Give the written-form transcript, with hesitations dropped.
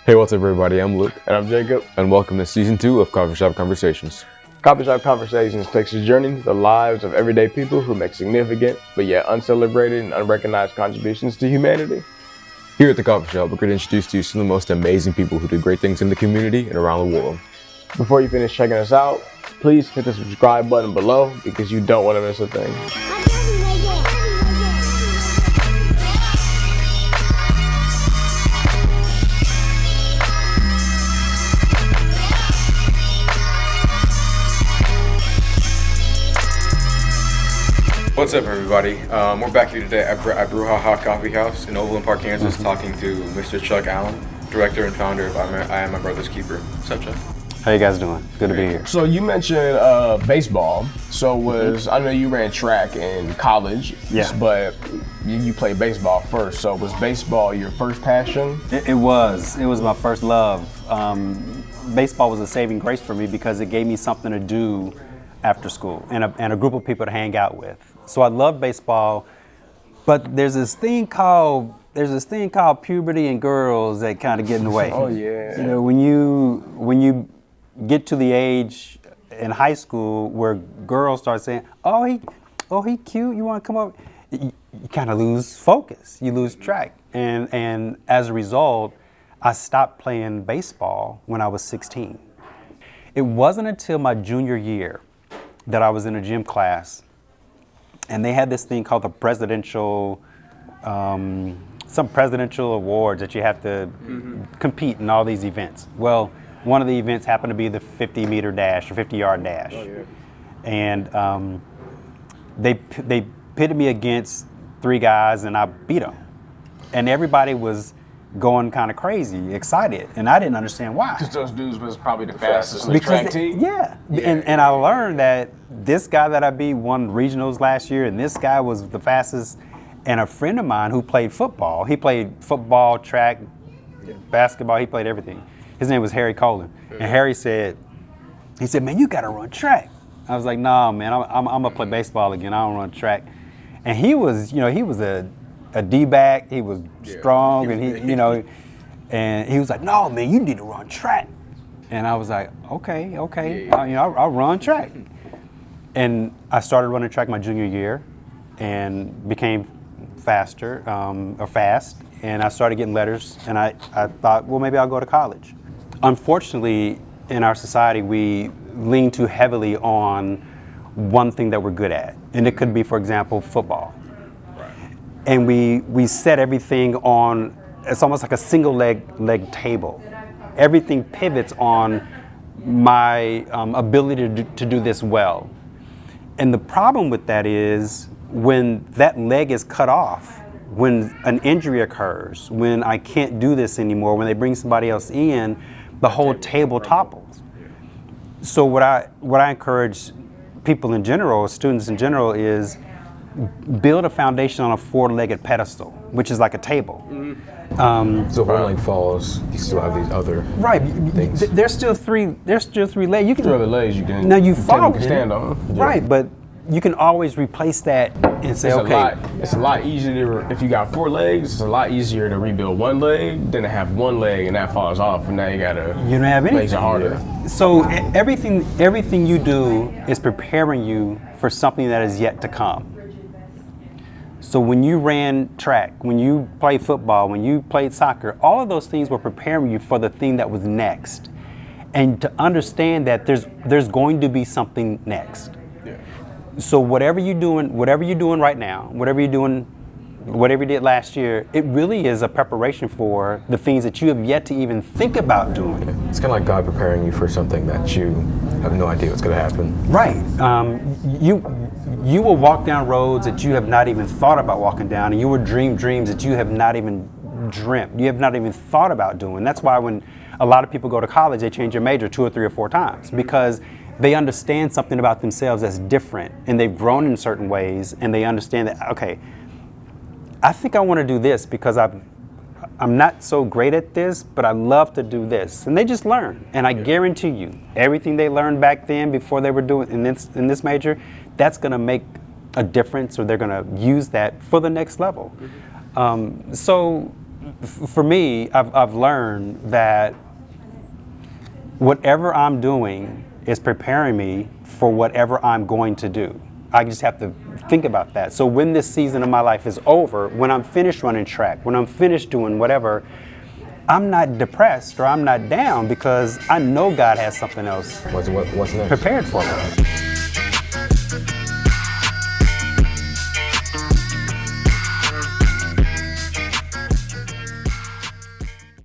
Hey, what's up, everybody? I'm Luke. And I'm Jacob. And welcome to Season 2 of CoffeeShop Conversations. CoffeeShop Conversations takes a journey to the lives of everyday people who make significant, but yet uncelebrated and unrecognized contributions to humanity. Here at the Coffee Shop, we're going to introduce to you some of the most amazing people who do great things in the community and around the world. Before you finish checking us out, please hit the subscribe button below because you don't want to miss a thing. What's up, everybody? We're back here today at Brouhaha Coffee House in Overland Park, Kansas, talking to Mr. Chuck Allen, director and founder of I Am My Brother's Keeper. What's up, Chuck? How you guys doing? Good to be here. So you mentioned baseball. So I know you ran track in college, but you played baseball first. So was baseball your first passion? It was my first love. Baseball was a saving grace for me because it gave me something to do after school and a group of people to hang out with. So I love baseball, but there's this thing called puberty and girls that kind of get in the way. Oh yeah. You know, when you get to the age in high school where girls start saying, "Oh, he cute. You want to come up?" You kind of lose focus. You lose track, and as a result, I stopped playing baseball when I was 16. It wasn't until my junior year that I was in a gym class, and they had this thing called the presidential, some presidential awards that you have to compete in all these events. Well, one of the events happened to be the 50-meter dash or 50-yard dash. Oh, yeah. And they pitted me against three guys, and I beat them. And everybody was going kind of crazy, excited, and I didn't understand why. Because those dudes was probably the fastest in the track team. Yeah. And I learned that this guy that I beat won regionals last year, and this guy was the fastest. And a friend of mine who played football, he played football, track, basketball, he played everything. His name was Harry Colin. And Harry said, "Man, you gotta run track." I was like, "Nah, man, I'm gonna play baseball again. I don't run track." And he was a D-back, he was strong, and and he was like, "No, man, you need to run track." And I was like, okay, I'll run track. And I started running track my junior year and became fast, and I started getting letters, and I thought, well, maybe I'll go to college. Unfortunately, in our society, we lean too heavily on one thing that we're good at, and it could be, for example, football. And we set everything on, it's almost like a single leg table. Everything pivots on my ability to do this well. And the problem with that is when that leg is cut off, when an injury occurs, when I can't do this anymore, when they bring somebody else in, the whole table topples. So what I encourage people in general, students in general, is build a foundation on a four-legged pedestal, which is like a table. So when one leg falls, you still have these other things. There's still three legs. You can Two other legs you can. Now you fall. Can stand on. Right, but you can always replace that and say, it's a lot easier if you got four legs. It's a lot easier to rebuild one leg than to have one leg and that falls off, and now you don't have anything. Legs are harder. So everything you do is preparing you for something that is yet to come. So when you ran track, when you played football, when you played soccer, all of those things were preparing you for the thing that was next. And to understand that there's going to be something next. Yeah. So whatever you're doing right now, whatever you did last year, it really is a preparation for the things that you have yet to even think about doing. It's kind of like God preparing you for something that you have no idea what's going to happen. Right. You will walk down roads that you have not even thought about walking down, and you will dream dreams that you have not even dreamt. You have not even thought about doing. That's why when a lot of people go to college, they change their major 2 or 3 or 4 times, because they understand something about themselves that's different, and they've grown in certain ways, and they understand that, okay, I think I want to do this because I'm not so great at this, but I love to do this. And they just learn. And I guarantee you, everything they learned back then before they were doing in this major, that's going to make a difference, or they're going to use that for the next level. So For me, I've learned that whatever I'm doing is preparing me for whatever I'm going to do. I just have to think about that. So when this season of my life is over, when I'm finished running track, when I'm finished doing whatever, I'm not depressed or I'm not down because I know God has something else What's next? prepared for me.